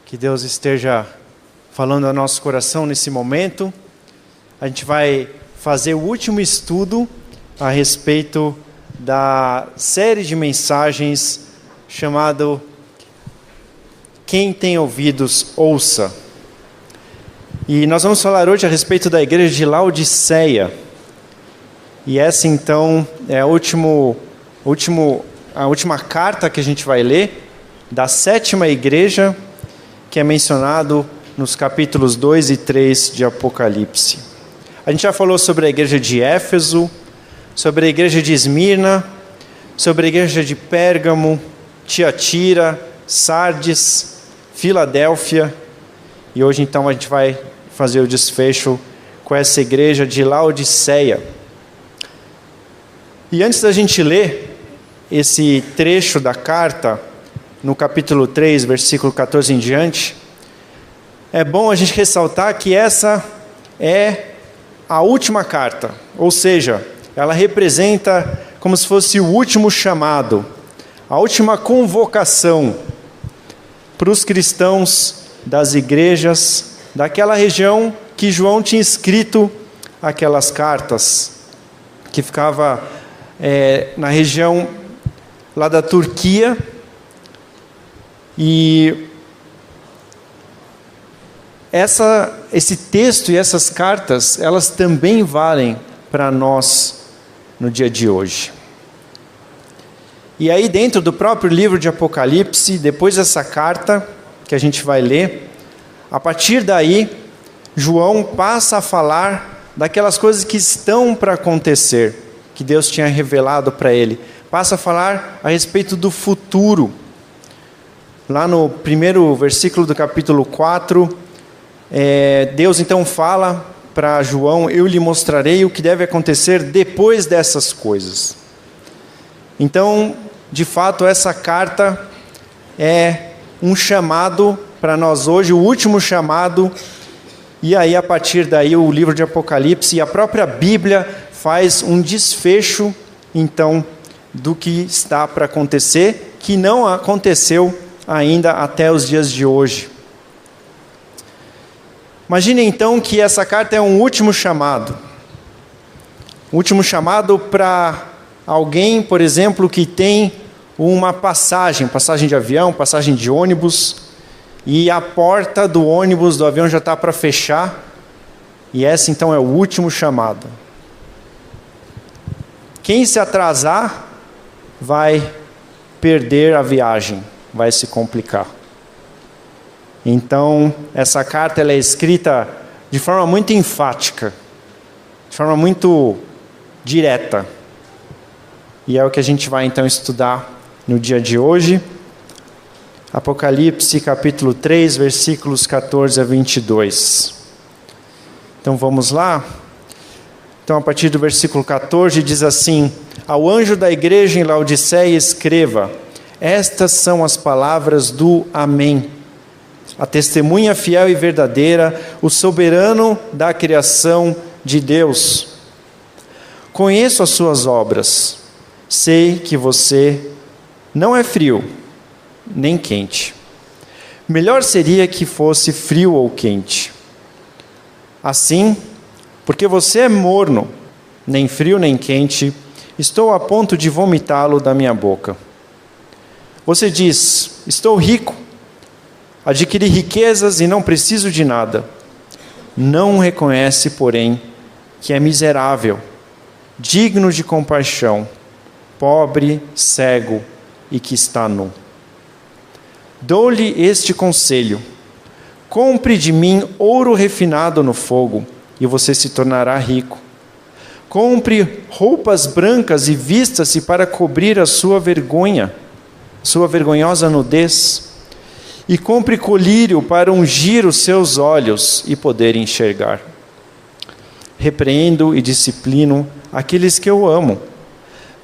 Que Deus esteja falando ao nosso coração nesse momento. A gente vai fazer o último estudo a respeito da série de mensagens chamado Quem tem ouvidos, ouça. E nós vamos falar hoje a respeito da igreja de Laodiceia. E essa então é a última carta que a gente vai ler da sétima igreja, que é mencionado nos capítulos 2 e 3 de Apocalipse. A gente já falou sobre a igreja de Éfeso, sobre a igreja de Esmirna, sobre a igreja de Pérgamo, Tiatira, Sardes, Filadélfia, e hoje então a gente vai fazer o desfecho com essa igreja de Laodiceia. E antes da gente ler esse trecho da carta, no capítulo 3, versículo 14 em diante, é bom a gente ressaltar que essa é a última carta, ou seja, ela representa como se fosse o último chamado, a última convocação para os cristãos das igrejas daquela região que João tinha escrito aquelas cartas, que ficava na região lá da Turquia. E esse texto e essas cartas, elas também valem para nós no dia de hoje. E aí dentro do próprio livro de Apocalipse, depois dessa carta que a gente vai ler, a partir daí, João passa a falar daquelas coisas que estão para acontecer, que Deus tinha revelado para ele. Passa a falar a respeito do futuro. Lá no primeiro versículo do capítulo 4, Deus então fala para João: eu lhe mostrarei o que deve acontecer depois dessas coisas. Então, de fato, essa carta é um chamado para nós hoje, o último chamado, e aí a partir daí o livro de Apocalipse e a própria Bíblia faz um desfecho, então, do que está para acontecer, que não aconteceu ainda até os dias de hoje. Imagine então que essa carta é um último chamado. Um último chamado para alguém, por exemplo, que tem uma passagem de avião, passagem de ônibus, e a porta do ônibus, do avião já está para fechar, e esse então é o último chamado. Quem se atrasar vai perder a viagem, vai se complicar. Então, essa carta ela é escrita de forma muito enfática, de forma muito direta. E é o que a gente vai então estudar no dia de hoje. Apocalipse capítulo 3, versículos 14 a 22. Então vamos lá? Então a partir do versículo 14 diz assim: ao anjo da igreja em Laodiceia escreva: estas são as palavras do Amém, a testemunha fiel e verdadeira, o soberano da criação de Deus. Conheço as suas obras, sei que você não é frio, nem quente. Melhor seria que fosse frio ou quente. Assim, porque você é morno, nem frio nem quente, estou a ponto de vomitá-lo da minha boca. Você diz: estou rico, adquiri riquezas e não preciso de nada. Não reconhece, porém, que é miserável, digno de compaixão, pobre, cego e que está nu. Dou-lhe este conselho: compre de mim ouro refinado no fogo, e você se tornará rico. Compre roupas brancas e vista-se para cobrir a sua vergonha, sua vergonhosa nudez. E compre colírio para ungir os seus olhos e poder enxergar. Repreendo e disciplino aqueles que eu amo.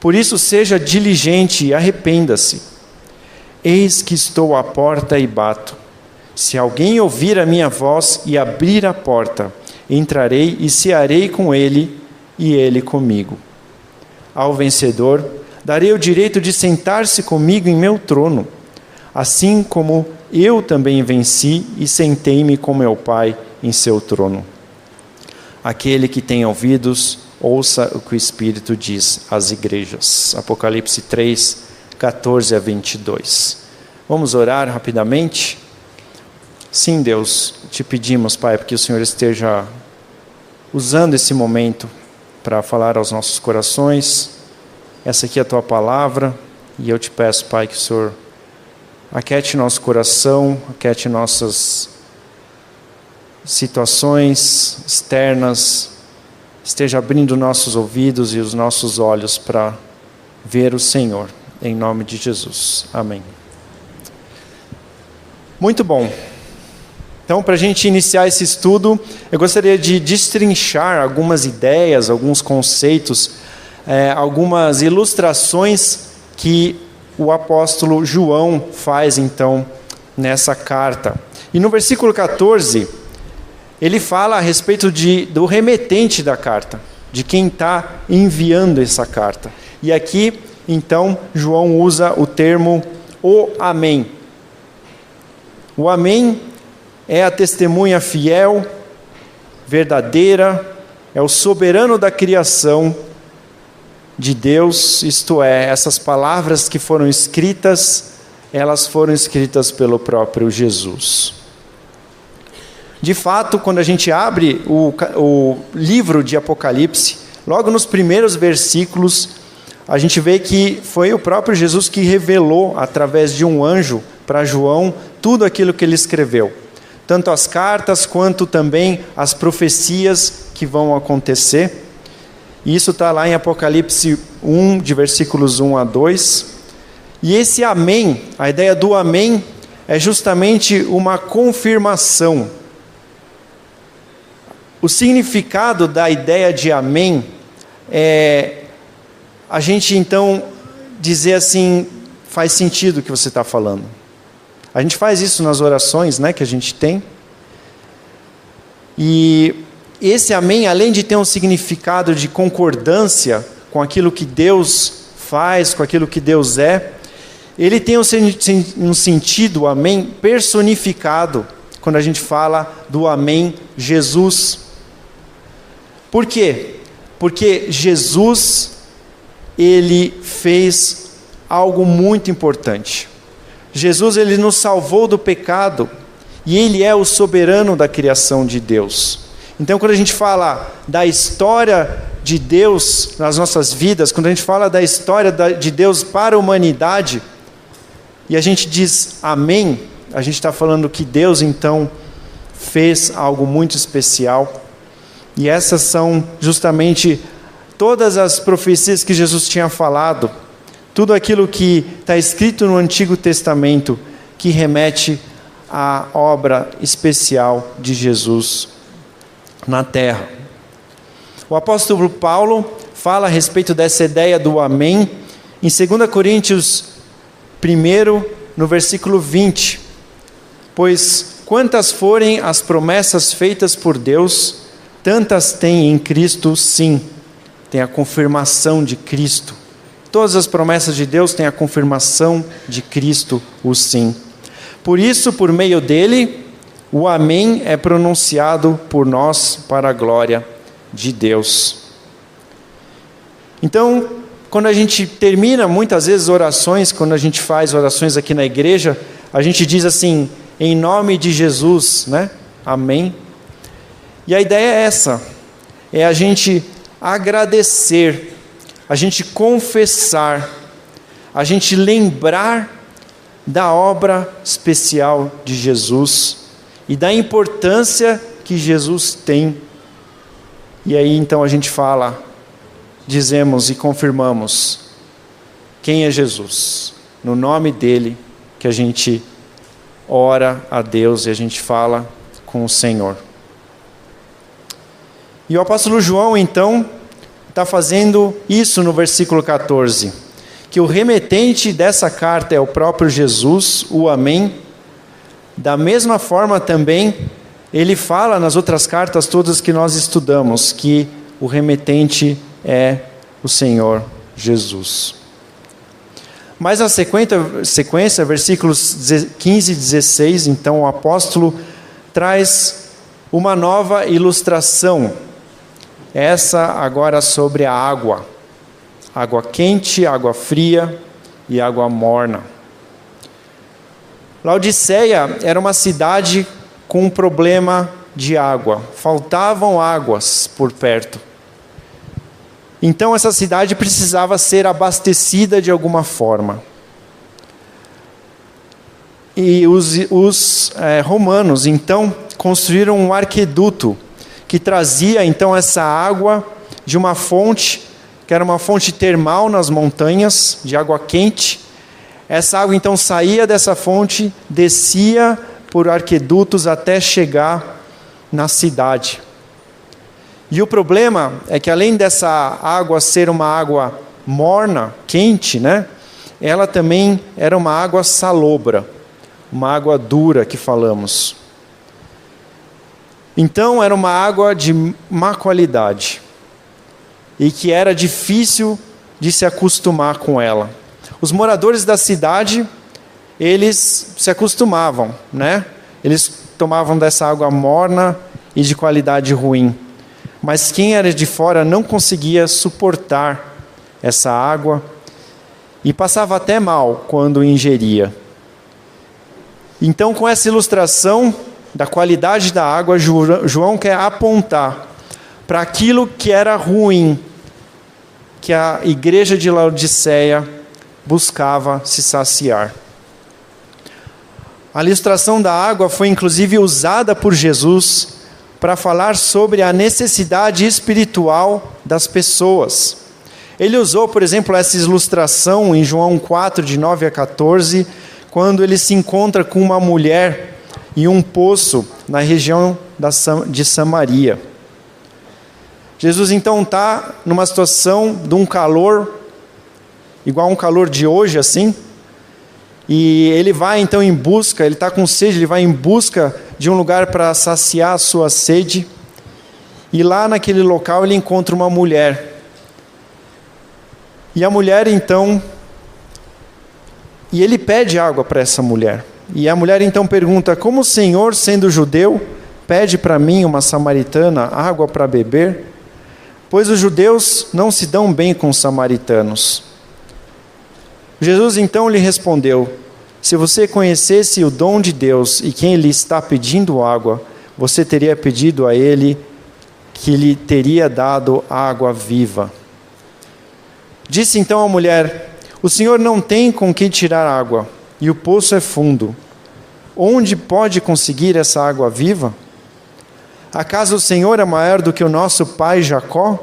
Por isso seja diligente e arrependa-se. Eis que estou à porta e bato. Se alguém ouvir a minha voz e abrir a porta, entrarei e cearei com ele e ele comigo. Ao vencedor, darei o direito de sentar-se comigo em meu trono, assim como eu também venci e sentei-me com meu Pai em seu trono. Aquele que tem ouvidos, ouça o que o Espírito diz às igrejas. Apocalipse 3, 14 a 22. Vamos orar rapidamente? Sim, Deus, te pedimos, Pai, que o Senhor esteja usando esse momento para falar aos nossos corações. Essa aqui é a Tua palavra, e eu te peço, Pai, que o Senhor aquete nosso coração, aquete nossas situações externas, esteja abrindo nossos ouvidos e os nossos olhos para ver o Senhor, em nome de Jesus. Amém. Muito bom. Então, para a gente iniciar esse estudo, eu gostaria de destrinchar algumas ideias, alguns conceitos, algumas ilustrações que o apóstolo João faz, então, nessa carta. E no versículo 14, ele fala a respeito do remetente da carta, de quem está enviando essa carta. E aqui, então, João usa o termo o Amém. O Amém é a testemunha fiel, verdadeira, é o soberano da criação de Deus, isto é, essas palavras que foram escritas, elas foram escritas pelo próprio Jesus. De fato, quando a gente abre o livro de Apocalipse, logo nos primeiros versículos, a gente vê que foi o próprio Jesus que revelou, através de um anjo, para João, tudo aquilo que ele escreveu. Tanto as cartas, quanto também as profecias que vão acontecer. E isso está lá em Apocalipse 1, de versículos 1 a 2. E esse amém, a ideia do amém, é justamente uma confirmação. O significado da ideia de amém é a gente então dizer assim, faz sentido o que você está falando. A gente faz isso nas orações, né, que a gente tem. E esse amém, além de ter um significado de concordância com aquilo que Deus faz, com aquilo que Deus é, ele tem um sentido, amém, personificado, quando a gente fala do amém Jesus. Por quê? Porque Jesus, ele fez algo muito importante. Jesus, ele nos salvou do pecado e ele é o soberano da criação de Deus. Então, quando a gente fala da história de Deus nas nossas vidas, quando a gente fala da história de Deus para a humanidade, e a gente diz amém, a gente está falando que Deus, então, fez algo muito especial. E essas são justamente todas as profecias que Jesus tinha falado, tudo aquilo que está escrito no Antigo Testamento, que remete à obra especial de Jesus na terra. O apóstolo Paulo fala a respeito dessa ideia do amém em 2 Coríntios 1, no versículo 20. Pois quantas forem as promessas feitas por Deus, tantas tem em Cristo sim. Tem a confirmação de Cristo. Todas as promessas de Deus têm a confirmação de Cristo, o sim. Por isso, por meio dele, o amém é pronunciado por nós para a glória de Deus. Então, quando a gente termina muitas vezes orações, quando a gente faz orações aqui na igreja, a gente diz assim, em nome de Jesus, né? Amém. E a ideia é essa, é a gente agradecer, a gente confessar, a gente lembrar da obra especial de Jesus e da importância que Jesus tem. E aí então a gente fala, dizemos e confirmamos quem é Jesus. No nome dele que a gente ora a Deus e a gente fala com o Senhor. E o apóstolo João então está fazendo isso no versículo 14, que o remetente dessa carta é o próprio Jesus, o amém. Da mesma forma também, ele fala nas outras cartas todas que nós estudamos, que o remetente é o Senhor Jesus. Mas na sequência, versículos 15 e 16, então o apóstolo traz uma nova ilustração. Essa agora sobre a água. Água quente, água fria e água morna. Laodiceia era uma cidade com um problema de água. Faltavam águas por perto. Então essa cidade precisava ser abastecida de alguma forma. E os romanos então construíram um aqueduto que trazia então essa água de uma fonte, que era uma fonte termal nas montanhas, de água quente. Essa água então saía dessa fonte, descia por aquedutos até chegar na cidade. E o problema é que além dessa água ser uma água morna, quente, ela também era uma água salobra, uma água dura que falamos. Então era uma água de má qualidade e que era difícil de se acostumar com ela. Os moradores da cidade, eles se acostumavam, Eles tomavam dessa água morna e de qualidade ruim. Mas quem era de fora não conseguia suportar essa água e passava até mal quando ingeria. Então, com essa ilustração da qualidade da água, João quer apontar para aquilo que era ruim, que a igreja de Laodiceia buscava se saciar. A ilustração da água foi inclusive usada por Jesus para falar sobre a necessidade espiritual das pessoas. Ele usou, por exemplo, essa ilustração em João 4, de 9 a 14, quando ele se encontra com uma mulher em um poço na região de Samaria. Jesus então está numa situação de um calor, igual a um calor de hoje assim, e ele vai então em busca, ele está com sede, ele vai em busca de um lugar para saciar a sua sede, e lá naquele local ele encontra uma mulher. E a mulher então, e ele pede água para essa mulher. E a mulher então pergunta: como o Senhor, sendo judeu, pede para mim, uma samaritana, água para beber? Pois os judeus não se dão bem com os samaritanos. Jesus então lhe respondeu: se você conhecesse o dom de Deus e quem lhe está pedindo água, você teria pedido a ele que lhe teria dado água viva. Disse então a mulher: o Senhor não tem com que tirar água, e o poço é fundo. Onde pode conseguir essa água viva? Acaso o Senhor é maior do que o nosso pai Jacó,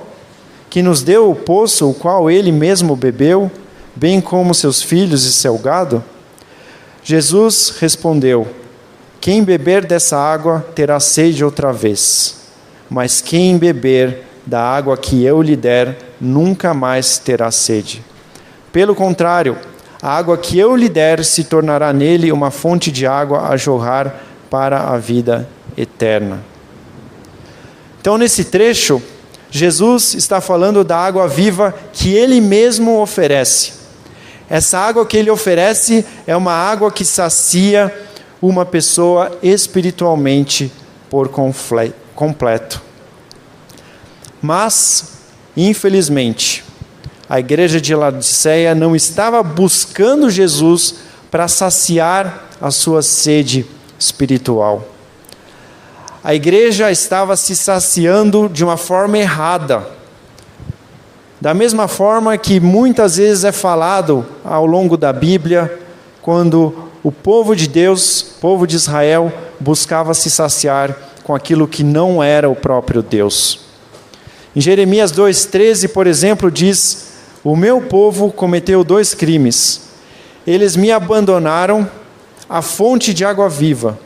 que nos deu o poço, o qual ele mesmo bebeu, bem como seus filhos e seu gado? Jesus respondeu: quem beber dessa água terá sede outra vez, mas quem beber da água que eu lhe der, nunca mais terá sede. Pelo contrário, a água que eu lhe der se tornará nele uma fonte de água a jorrar para a vida eterna. Então, nesse trecho, Jesus está falando da água viva que ele mesmo oferece. Essa água que ele oferece é uma água que sacia uma pessoa espiritualmente por completo. Mas, infelizmente, a igreja de Laodiceia não estava buscando Jesus para saciar a sua sede espiritual. A igreja estava se saciando de uma forma errada. Da mesma forma que muitas vezes é falado ao longo da Bíblia, quando o povo de Deus, o povo de Israel, buscava se saciar com aquilo que não era o próprio Deus. Em Jeremias 2,13, por exemplo, diz: o meu povo cometeu 2 crimes. Eles me abandonaram a fonte de água viva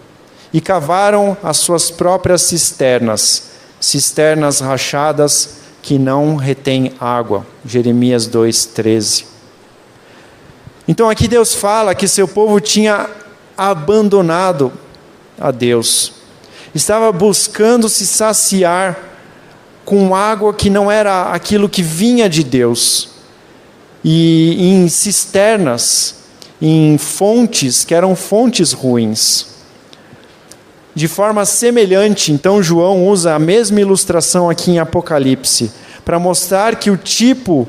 e cavaram as suas próprias cisternas rachadas que não retém água. Jeremias 2,13. Então aqui Deus fala que seu povo tinha abandonado a Deus. Estava buscando se saciar com água que não era aquilo que vinha de Deus. e em cisternas, em fontes que eram fontes ruins. De forma semelhante, então, João usa a mesma ilustração aqui em Apocalipse, para mostrar que o tipo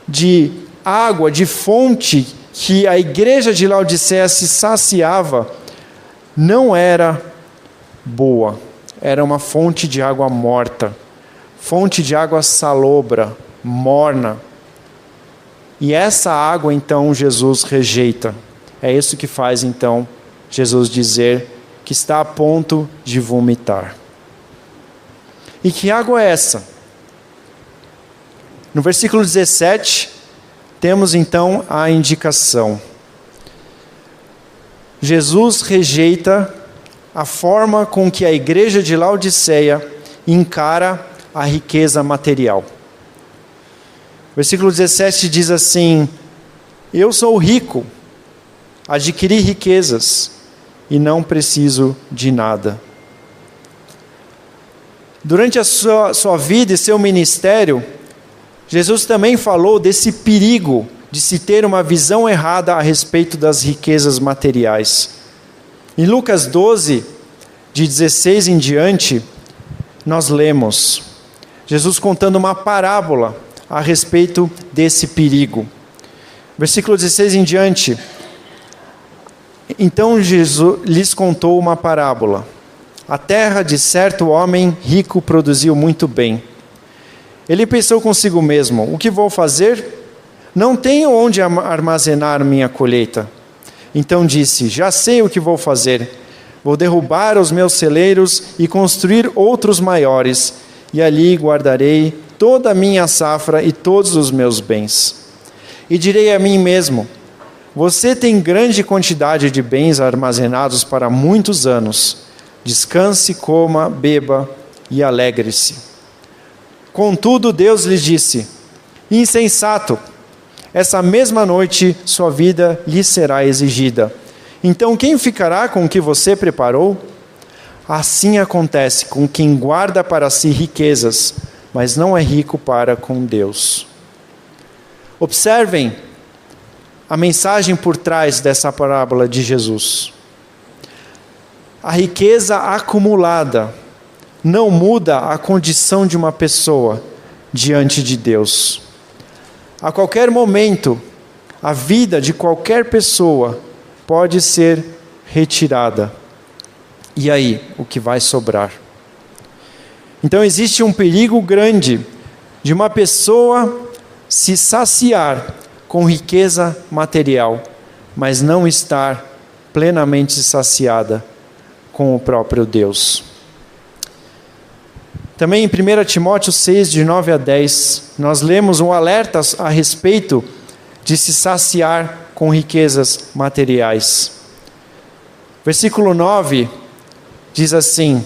de água, de fonte que a igreja de Laodiceia se saciava, não era boa. Era uma fonte de água morta, fonte de água salobra, morna. E essa água, então, Jesus rejeita. É isso que faz, então, Jesus dizer que está a ponto de vomitar. E que água é essa? No versículo 17, temos então a indicação. Jesus rejeita a forma com que a igreja de Laodiceia encara a riqueza material. Versículo 17 diz assim: eu sou rico, adquiri riquezas e não preciso de nada. Durante a sua vida e seu ministério, Jesus também falou desse perigo de se ter uma visão errada a respeito das riquezas materiais. Em Lucas 12, de 16 em diante, nós lemos Jesus contando uma parábola a respeito desse perigo. Versículo 16 em diante. Então Jesus lhes contou uma parábola. A terra de certo homem rico produziu muito bem. Ele pensou consigo mesmo: o que vou fazer? Não tenho onde armazenar minha colheita. Então disse: já sei o que vou fazer. Vou derrubar os meus celeiros e construir outros maiores, e ali guardarei toda a minha safra e todos os meus bens. E direi a mim mesmo: você tem grande quantidade de bens armazenados para muitos anos. Descanse, coma, beba e alegre-se. Contudo, Deus lhe disse: insensato, essa mesma noite sua vida lhe será exigida. Então quem ficará com o que você preparou? Assim acontece com quem guarda para si riquezas, mas não é rico para com Deus. Observem a mensagem por trás dessa parábola de Jesus. A riqueza acumulada não muda a condição de uma pessoa diante de Deus. A qualquer momento, a vida de qualquer pessoa pode ser retirada. E aí, o que vai sobrar? Então existe um perigo grande de uma pessoa se saciar com riqueza material, mas não estar plenamente saciada com o próprio Deus. Também em 1 Timóteo 6, de 9 a 10, nós lemos um alerta a respeito de se saciar com riquezas materiais. Versículo 9 diz assim: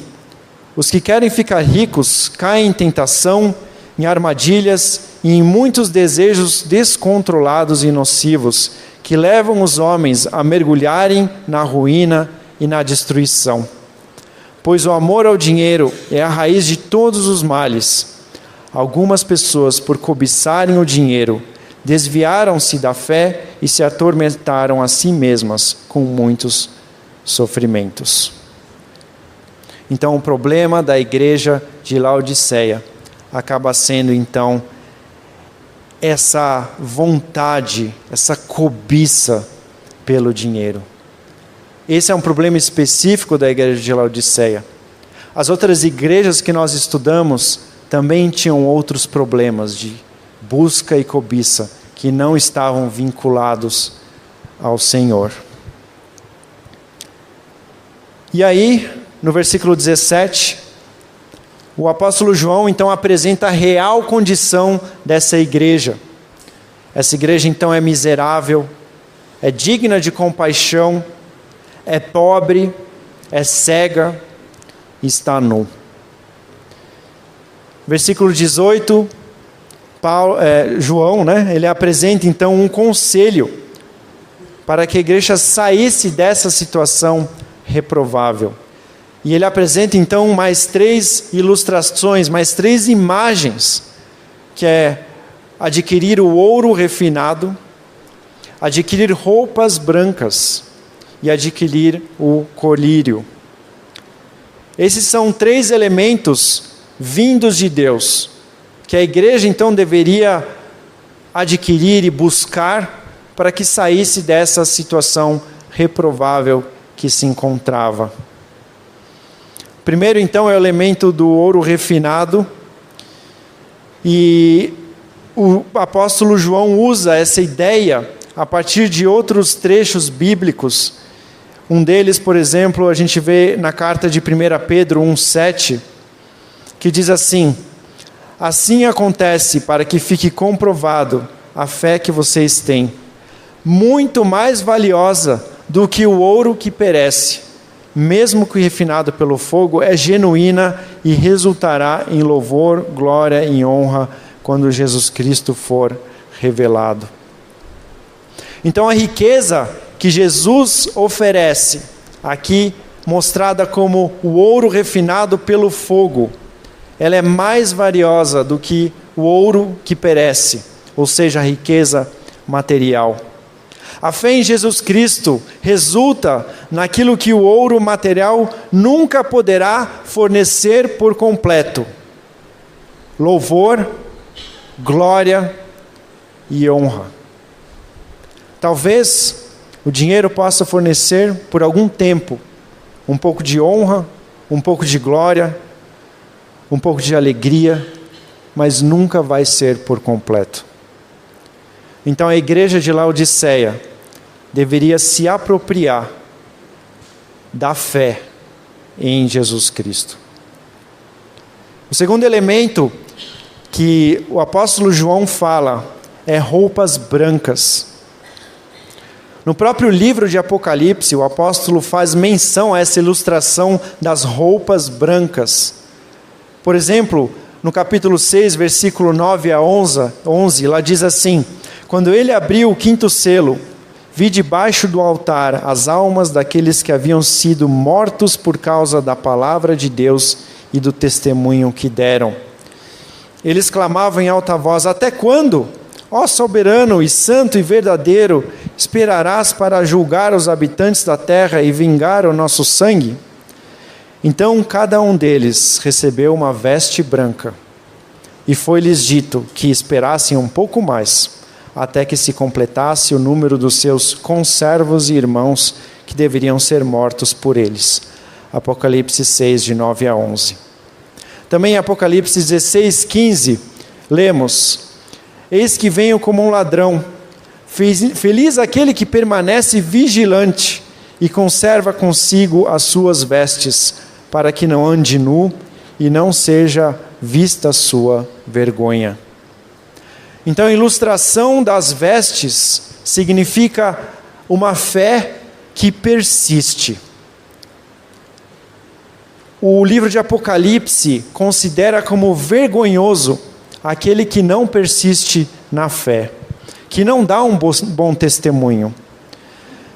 os que querem ficar ricos caem em tentação, em armadilhas e em muitos desejos descontrolados e nocivos, que levam os homens a mergulharem na ruína e na destruição. Pois o amor ao dinheiro é a raiz de todos os males. Algumas pessoas, por cobiçarem o dinheiro, desviaram-se da fé e se atormentaram a si mesmas com muitos sofrimentos. Então o problema da igreja de Laodiceia acaba sendo então essa vontade, essa cobiça pelo dinheiro. Esse é um problema específico da igreja de Laodiceia. As outras igrejas que nós estudamos também tinham outros problemas de busca e cobiça que não estavam vinculados ao Senhor. E aí, no versículo 17, o apóstolo João então apresenta a real condição dessa igreja. Essa igreja então é miserável, é digna de compaixão, é pobre, é cega e está nu. Versículo 18, João, ele apresenta então um conselho para que a igreja saísse dessa situação reprovável. E ele apresenta então mais 3 ilustrações, mais 3 imagens, que é adquirir o ouro refinado, adquirir roupas brancas e adquirir o colírio. Esses são 3 elementos vindos de Deus, que a igreja então deveria adquirir e buscar para que saísse dessa situação reprovável que se encontrava. Primeiro então é o elemento do ouro refinado, e o apóstolo João usa essa ideia a partir de outros trechos bíblicos. Um deles, por exemplo, a gente vê na carta de 1 Pedro 1,7, que diz assim: assim acontece para que fique comprovado a fé que vocês têm, muito mais valiosa do que o ouro que perece, mesmo que refinado pelo fogo, é genuína e resultará em louvor, glória e honra quando Jesus Cristo for revelado. Então a riqueza que Jesus oferece, aqui mostrada como o ouro refinado pelo fogo, ela é mais valiosa do que o ouro que perece, ou seja, a riqueza material. A fé em Jesus Cristo resulta naquilo que o ouro material nunca poderá fornecer por completo: louvor, glória e honra. Talvez o dinheiro possa fornecer por algum tempo um pouco de honra, um pouco de glória, um pouco de alegria, mas nunca vai ser por completo. Então a igreja de Laodiceia deveria se apropriar da fé em Jesus Cristo. O segundo elemento que o apóstolo João fala é roupas brancas. No próprio livro de Apocalipse, o apóstolo faz menção a essa ilustração das roupas brancas. Por exemplo, no capítulo 6, versículo 9 a 11, lá diz assim: quando ele abriu o 5º selo, vi debaixo do altar as almas daqueles que haviam sido mortos por causa da palavra de Deus e do testemunho que deram. Eles clamavam em alta voz: até quando, ó soberano e santo e verdadeiro, esperarás para julgar os habitantes da terra e vingar o nosso sangue? Então cada um deles recebeu uma veste branca, e foi-lhes dito que esperassem um pouco mais, até que se completasse o número dos seus conservos e irmãos que deveriam ser mortos por eles. Apocalipse 6, de 9 a 11. Também em Apocalipse 16, 15, lemos: eis que venho como um ladrão, feliz aquele que permanece vigilante e conserva consigo as suas vestes, para que não ande nu e não seja vista a sua vergonha. Então a ilustração das vestes significa uma fé que persiste. O livro de Apocalipse considera como vergonhoso aquele que não persiste na fé, que não dá um bom testemunho.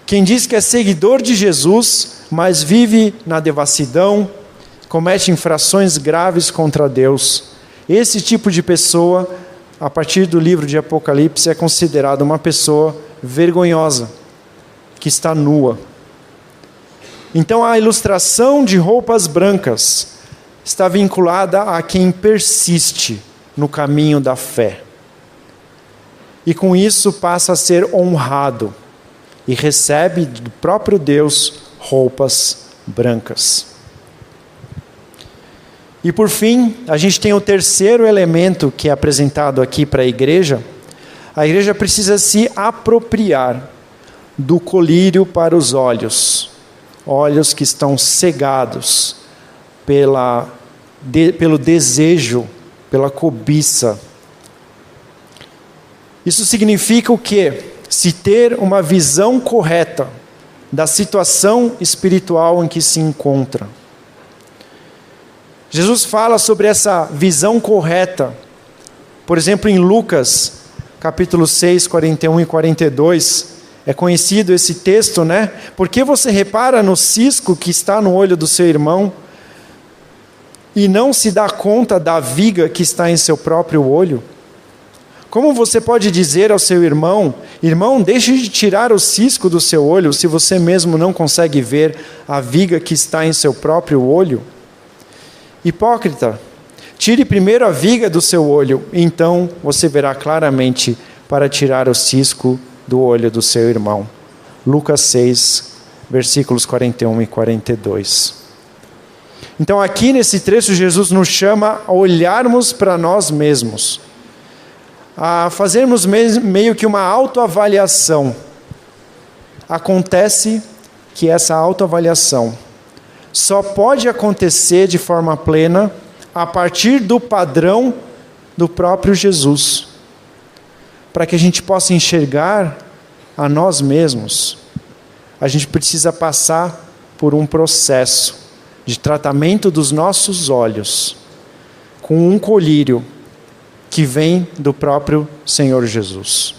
Quem diz que é seguidor de Jesus, mas vive na devassidão, comete infrações graves contra Deus, esse tipo de pessoa, a partir do livro de Apocalipse, é considerada uma pessoa vergonhosa, que está nua. Então a ilustração de roupas brancas está vinculada a quem persiste no caminho da fé. E com isso passa a ser honrado e recebe do próprio Deus roupas brancas. E por fim, a gente tem o terceiro elemento que é apresentado aqui para a igreja. A igreja precisa se apropriar do colírio para os olhos, olhos que estão cegados pelo desejo, pela cobiça. Isso significa o quê? Se ter uma visão correta da situação espiritual em que se encontra. Jesus fala sobre essa visão correta, por exemplo, em Lucas, capítulo 6, 41 e 42, é conhecido esse texto, né? Por que você repara no cisco que está no olho do seu irmão e não se dá conta da viga que está em seu próprio olho? Como você pode dizer ao seu irmão: irmão, deixe de tirar o cisco do seu olho, se você mesmo não consegue ver a viga que está em seu próprio olho? Hipócrita, tire primeiro a viga do seu olho, então você verá claramente para tirar o cisco do olho do seu irmão. Lucas 6, versículos 41 e 42. Então aqui nesse trecho Jesus nos chama a olharmos para nós mesmos, a fazermos meio que uma autoavaliação. Acontece que essa autoavaliação só pode acontecer de forma plena a partir do padrão do próprio Jesus. Para que a gente possa enxergar a nós mesmos, a gente precisa passar por um processo de tratamento dos nossos olhos com um colírio que vem do próprio Senhor Jesus.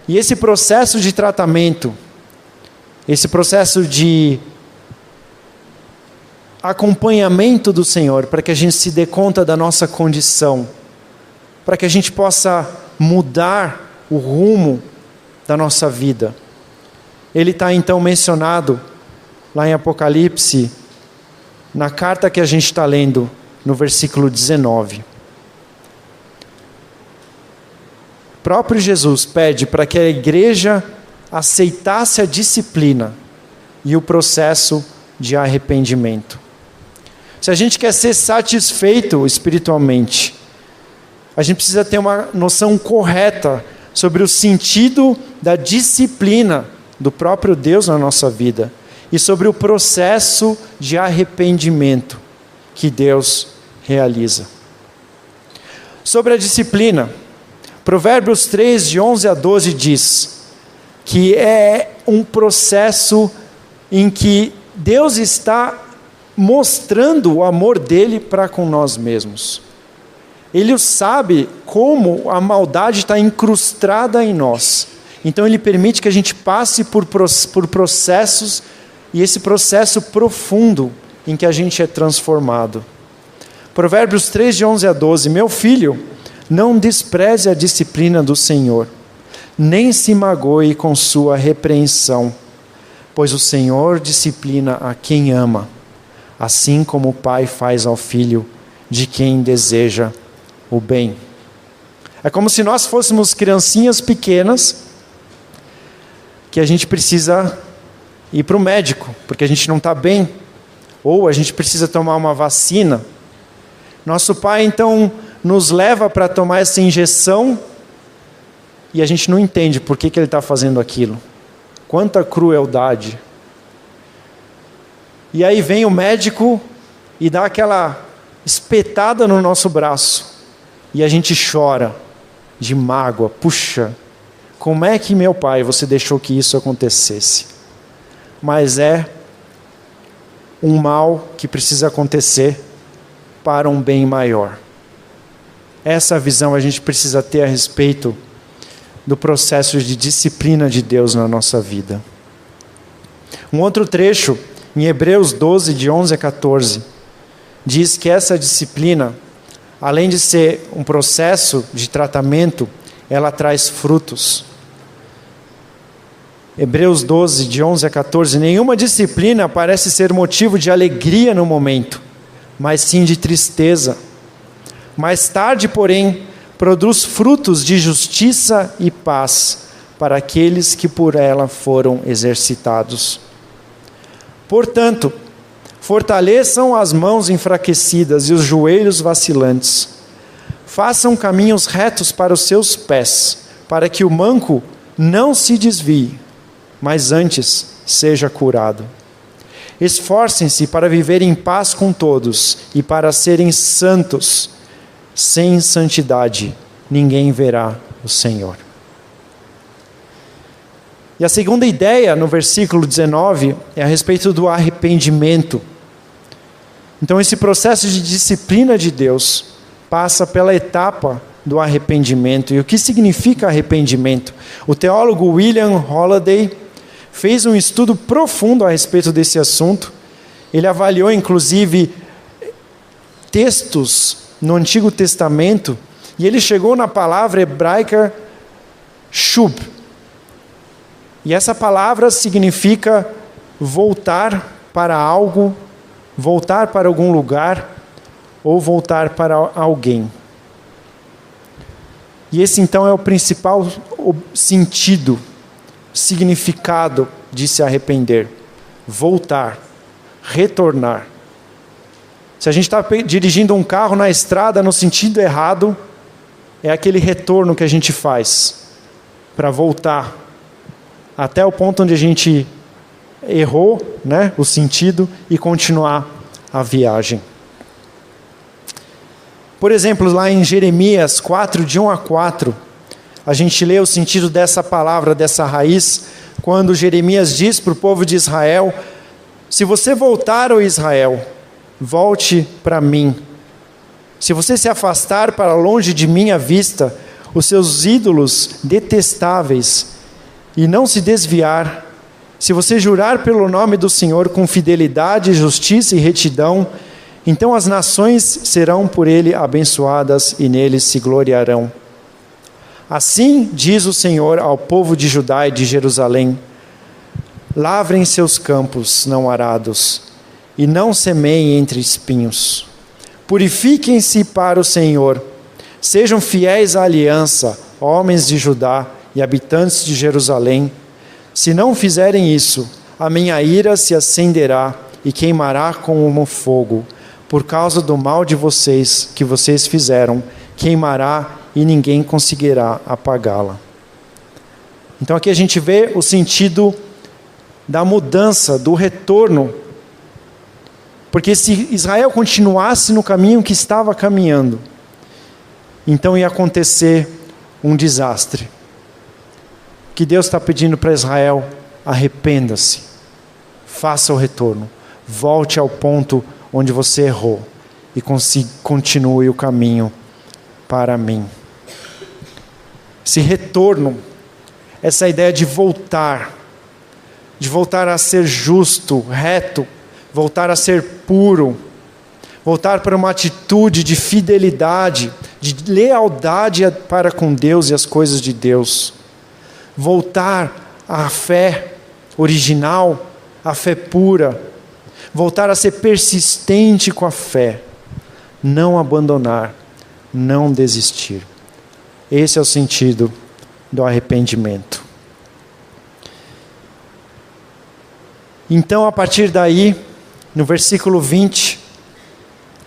E esse processo de tratamento, esse processo de acompanhamento do Senhor, para que a gente se dê conta da nossa condição, para que a gente possa mudar o rumo da nossa vida. Ele está então mencionado lá em Apocalipse, na carta que a gente está lendo, no versículo 19. O próprio Jesus pede para que a igreja aceitasse a disciplina e o processo de arrependimento. Se a gente quer ser satisfeito espiritualmente, a gente precisa ter uma noção correta sobre o sentido da disciplina do próprio Deus na nossa vida e sobre o processo de arrependimento que Deus realiza. Sobre a disciplina, Provérbios 3, de 11 a 12 diz que é um processo em que Deus está mostrando o amor dele para com nós mesmos. Ele sabe como a maldade está incrustada em nós. Então ele permite que a gente passe por processos, e esse processo profundo em que a gente é transformado. Provérbios 3, de 11 a 12. Meu filho, não despreze a disciplina do Senhor, nem se magoe com sua repreensão, pois o Senhor disciplina a quem ama, assim como o pai faz ao filho de quem deseja o bem. É como se nós fôssemos criancinhas pequenas, que a gente precisa ir para o médico, porque a gente não está bem, ou a gente precisa tomar uma vacina. Nosso pai então nos leva para tomar essa injeção, e a gente não entende por que ele está fazendo aquilo. Quanta crueldade. E aí vem o médico e dá aquela espetada no nosso braço, e a gente chora de mágoa. Puxa, como é que meu pai, você deixou que isso acontecesse? Mas é um mal que precisa acontecer para um bem maior. Essa visão a gente precisa ter a respeito do processo de disciplina de Deus na nossa vida. Um outro trecho, em Hebreus 12, de 11 a 14, diz que essa disciplina, além de ser um processo de tratamento, ela traz frutos. Hebreus 12, de 11 a 14, nenhuma disciplina parece ser motivo de alegria no momento, mas sim de tristeza. Mais tarde, porém, produz frutos de justiça e paz para aqueles que por ela foram exercitados. Portanto, fortaleçam as mãos enfraquecidas e os joelhos vacilantes. Façam caminhos retos para os seus pés, para que o manco não se desvie, mas antes seja curado. Esforcem-se para viver em paz com todos e para serem santos. Sem santidade, ninguém verá o Senhor. E a segunda ideia, no versículo 19, é a respeito do arrependimento. Então, esse processo de disciplina de Deus passa pela etapa do arrependimento. E o que significa arrependimento? O teólogo William Holliday fez um estudo profundo a respeito desse assunto. Ele avaliou, inclusive, textos no Antigo Testamento e ele chegou na palavra hebraica shub. E essa palavra significa voltar para algo, voltar para algum lugar ou voltar para alguém. E esse então é o principal sentido, significado de se arrepender. Voltar, retornar. Se a gente está dirigindo um carro na estrada no sentido errado, é aquele retorno que a gente faz para voltar até o ponto onde a gente errou, né, o sentido, e continuar a viagem. Por exemplo, lá em Jeremias 4, de 1 a 4, a gente lê o sentido dessa palavra, dessa raiz, quando Jeremias diz para o povo de Israel: se você voltar, ó Israel, volte para mim. Se você se afastar para longe de minha vista, os seus ídolos detestáveis, e não se desviar, se você jurar pelo nome do Senhor com fidelidade, justiça e retidão, então as nações serão por ele abençoadas e nele se gloriarão. Assim diz o Senhor ao povo de Judá e de Jerusalém: lavrem seus campos não arados e não semeiem entre espinhos. Purifiquem-se para o Senhor. Sejam fiéis à aliança, homens de Judá e habitantes de Jerusalém. Se não fizerem isso, a minha ira se acenderá e queimará como fogo. Por causa do mal de vocês que vocês fizeram, queimará e ninguém conseguirá apagá-la. Então aqui a gente vê o sentido da mudança, do retorno. Porque se Israel continuasse no caminho que estava caminhando, então ia acontecer um desastre. Que Deus está pedindo para Israel: arrependa-se, faça o retorno, volte ao ponto onde você errou e continue o caminho para mim. Esse retorno, essa ideia de voltar a ser justo, reto, voltar a ser puro, voltar para uma atitude de fidelidade, de lealdade para com Deus e as coisas de Deus. Voltar à fé original, à fé pura. Voltar a ser persistente com a fé. Não abandonar, não desistir. Esse é o sentido do arrependimento. Então, a partir daí, no versículo 20,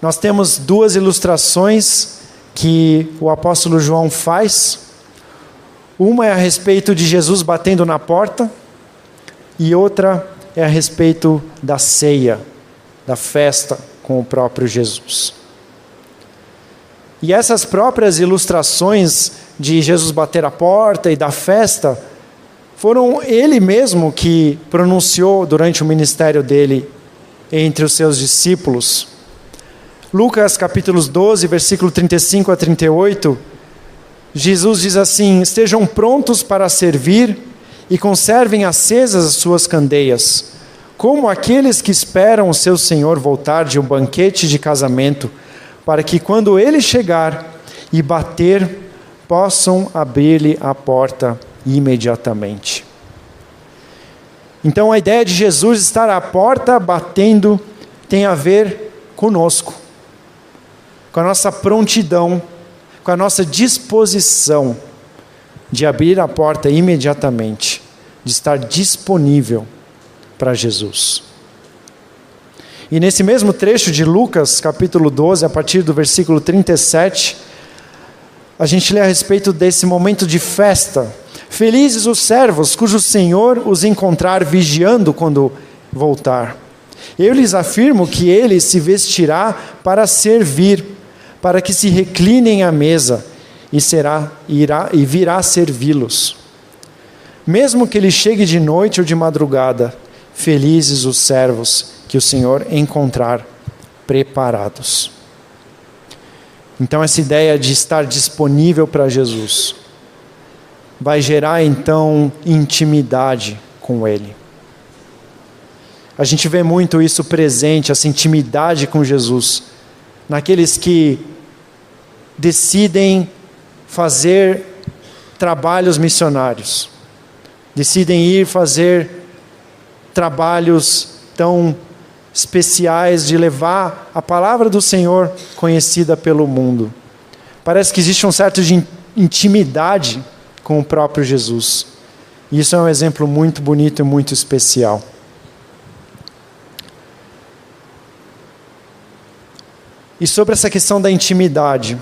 nós temos duas ilustrações que o apóstolo João faz. Uma é a respeito de Jesus batendo na porta, e outra é a respeito da ceia, da festa com o próprio Jesus. E essas próprias ilustrações de Jesus bater a porta e da festa, foram ele mesmo que pronunciou durante o ministério dele entre os seus discípulos. Lucas capítulos 12, versículo 35 a 38, Jesus diz assim: estejam prontos para servir e conservem acesas as suas candeias, como aqueles que esperam o seu Senhor voltar de um banquete de casamento, para que quando ele chegar e bater, possam abrir-lhe a porta imediatamente. Então a ideia de Jesus estar à porta batendo tem a ver conosco, com a nossa prontidão, com a nossa disposição de abrir a porta imediatamente, de estar disponível para Jesus. E nesse mesmo trecho de Lucas, capítulo 12, a partir do versículo 37, a gente lê a respeito desse momento de festa. Felizes os servos cujo Senhor os encontrar vigiando quando voltar. Eu lhes afirmo que ele se vestirá para servir, para que se reclinem à mesa, e virá servi-los. Mesmo que ele chegue de noite ou de madrugada, felizes os servos que o Senhor encontrar preparados. Então essa ideia de estar disponível para Jesus vai gerar então intimidade com Ele. A gente vê muito isso presente, essa intimidade com Jesus, naqueles que decidem fazer trabalhos missionários, decidem ir fazer trabalhos tão especiais de levar a palavra do Senhor conhecida pelo mundo. Parece que existe um certo de intimidade com o próprio Jesus. E isso é um exemplo muito bonito e muito especial. E sobre essa questão da intimidade,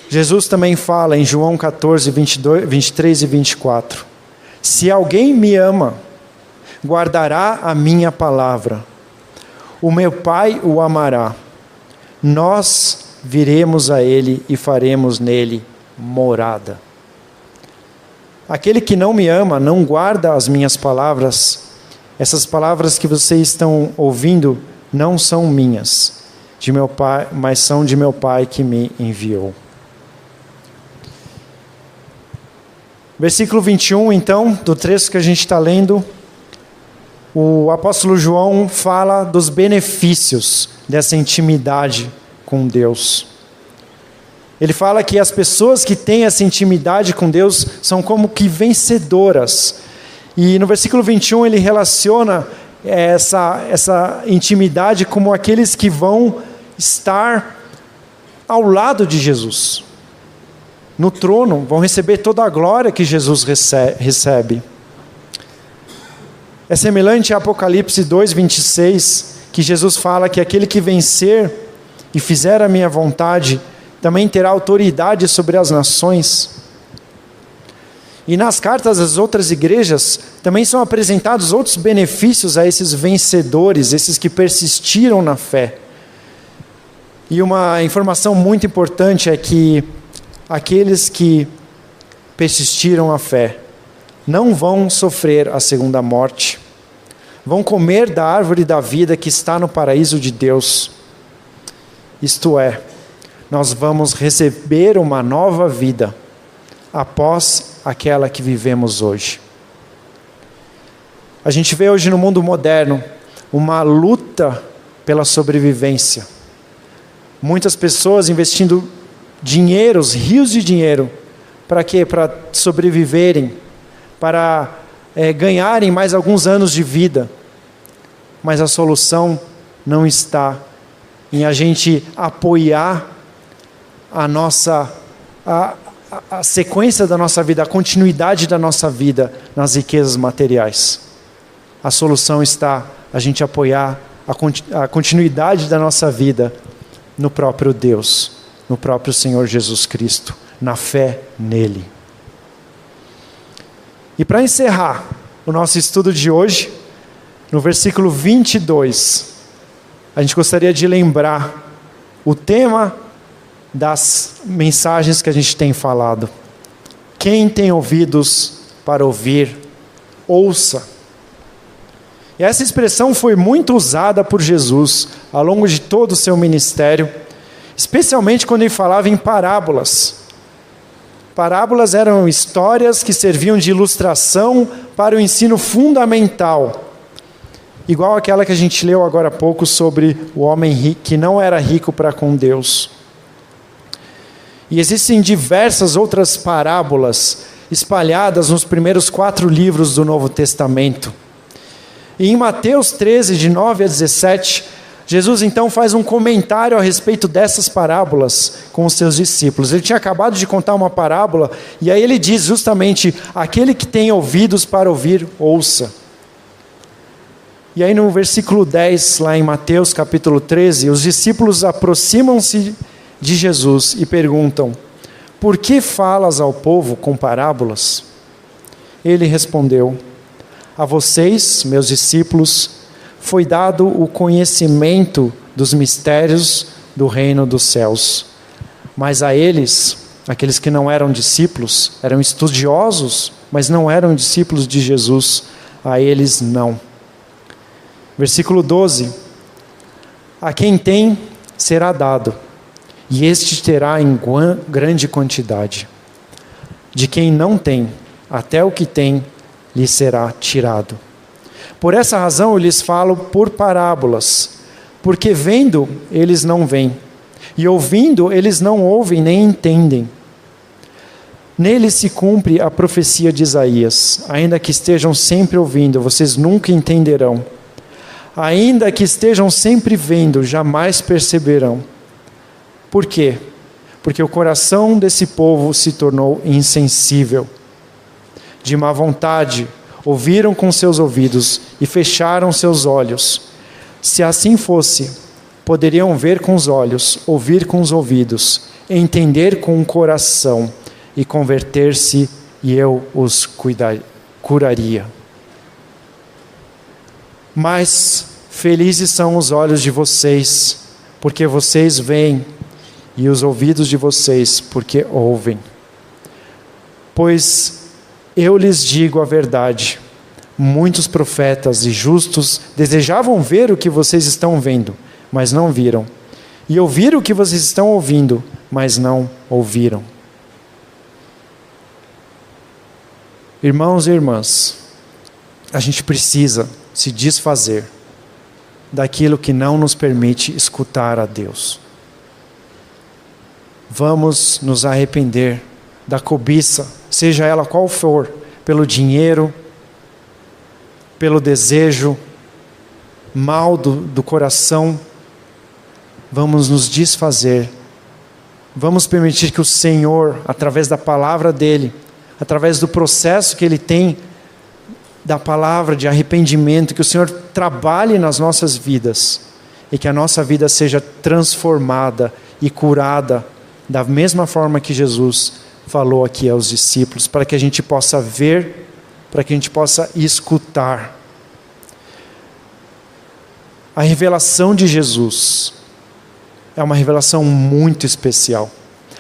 Jesus também fala em João 14, 23 e 24. Se alguém me ama, guardará a minha palavra. O meu Pai o amará. Nós viremos a ele e faremos nele morada. Aquele que não me ama, não guarda as minhas palavras. Essas palavras que vocês estão ouvindo não são minhas, de meu Pai, mas são de meu Pai que me enviou. Versículo 21, então, do trecho que a gente está lendo, o apóstolo João fala dos benefícios dessa intimidade com Deus. Ele fala que as pessoas que têm essa intimidade com Deus são como que vencedoras. E no versículo 21 ele relaciona essa intimidade como aqueles que vão estar ao lado de Jesus. No trono, vão receber toda a glória que Jesus recebe. É semelhante a Apocalipse 2:26, que Jesus fala que aquele que vencer e fizer a minha vontade, também terá autoridade sobre as nações. E nas cartas das outras igrejas, também são apresentados outros benefícios a esses vencedores, esses que persistiram na fé. E uma informação muito importante é que aqueles que persistiram na fé não vão sofrer a segunda morte, vão comer da árvore da vida que está no paraíso de Deus. Isto é, nós vamos receber uma nova vida após aquela que vivemos hoje. A gente vê hoje no mundo moderno uma luta pela sobrevivência. Muitas pessoas investindo rios de dinheiro, para quê? Para sobreviverem, para ganharem mais alguns anos de vida. Mas a solução não está em a gente apoiar a sequência da nossa vida, a continuidade da nossa vida nas riquezas materiais. A solução está a gente apoiar a continuidade da nossa vida no próprio Deus, no próprio Senhor Jesus Cristo, na fé nele. E para encerrar o nosso estudo de hoje, no versículo 22, a gente gostaria de lembrar o tema das mensagens que a gente tem falado. Quem tem ouvidos para ouvir, ouça. E essa expressão foi muito usada por Jesus ao longo de todo o seu ministério, especialmente quando ele falava em parábolas. Parábolas eram histórias que serviam de ilustração para o ensino fundamental, igual aquela que a gente leu agora há pouco sobre o homem rico, que não era rico para com Deus. E existem diversas outras parábolas espalhadas nos primeiros 4 livros do Novo Testamento. E em Mateus 13, de 9 a 17, Jesus então faz um comentário a respeito dessas parábolas com os seus discípulos. Ele tinha acabado de contar uma parábola, e aí ele diz justamente, aquele que tem ouvidos para ouvir, ouça. E aí no versículo 10, lá em Mateus capítulo 13, os discípulos aproximam-se de Jesus e perguntam, por que falas ao povo com parábolas? Ele respondeu, a vocês, meus discípulos, foi dado o conhecimento dos mistérios do reino dos céus. Mas a eles, aqueles que não eram discípulos, eram estudiosos, mas não eram discípulos de Jesus, a eles não. Versículo 12, a quem tem, será dado, e este terá em grande quantidade. De quem não tem, até o que tem, lhe será tirado. Por essa razão eu lhes falo por parábolas, porque vendo eles não veem, E ouvindo, eles não ouvem nem entendem. Nele se cumpre a profecia de Isaías: ainda que estejam sempre ouvindo, vocês nunca entenderão. Ainda que estejam sempre vendo, jamais perceberão. Por quê? Porque o coração desse povo se tornou insensível. De má vontade, ouviram com seus ouvidos e fecharam seus olhos. Se assim fosse, poderiam ver com os olhos, ouvir com os ouvidos, entender com o coração e converter-se, e eu os curaria. Mas felizes são os olhos de vocês, porque vocês veem, e os ouvidos de vocês, porque ouvem. Pois eu lhes digo a verdade, muitos profetas e justos desejavam ver o que vocês estão vendo, mas não viram, e ouvir o que vocês estão ouvindo, mas não ouviram. Irmãos e irmãs, a gente precisa se desfazer daquilo que não nos permite escutar a Deus. Vamos nos arrepender da cobiça, seja ela qual for, pelo dinheiro, pelo desejo mal do coração. Vamos nos desfazer. Vamos permitir que o Senhor, através da palavra dEle, através do processo que Ele tem, da palavra de arrependimento, que o Senhor trabalhe nas nossas vidas, e que a nossa vida seja transformada e curada, da mesma forma que Jesus falou aqui aos discípulos, para que a gente possa ver, para que a gente possa escutar. A revelação de Jesus é uma revelação muito especial.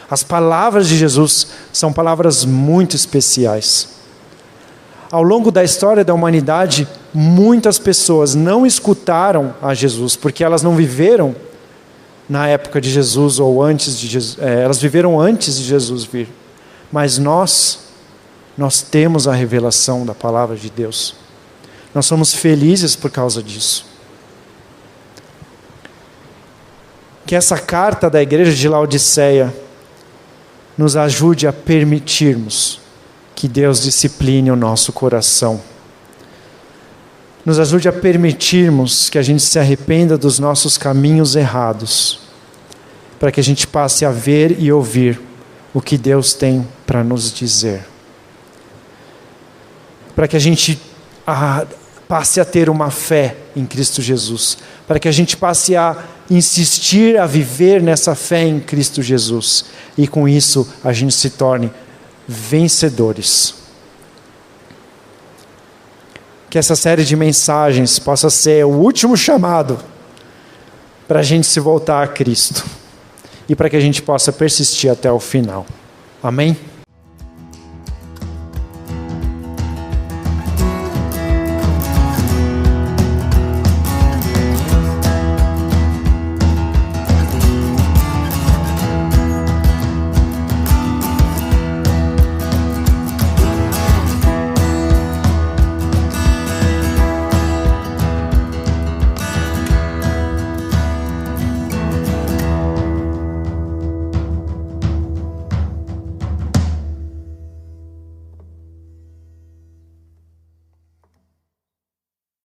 As palavras de Jesus são palavras muito especiais. Ao longo da história da humanidade, muitas pessoas não escutaram a Jesus, porque elas não viveram na época de Jesus ou antes de Jesus. Elas viveram antes de Jesus vir. Mas nós temos a revelação da palavra de Deus. Nós somos felizes por causa disso. Que essa carta da igreja de Laodiceia nos ajude a permitirmos que Deus discipline o nosso coração. Nos ajude a permitirmos que a gente se arrependa dos nossos caminhos errados, para que a gente passe a ver e ouvir o que Deus tem para nos dizer. Para que a gente passe a ter uma fé em Cristo Jesus. Para que a gente passe a insistir a viver nessa fé em Cristo Jesus. E com isso a gente se torne vencedores. Que essa série de mensagens possa ser o último chamado para a gente se voltar a Cristo. E para que a gente possa persistir até o final. Amém?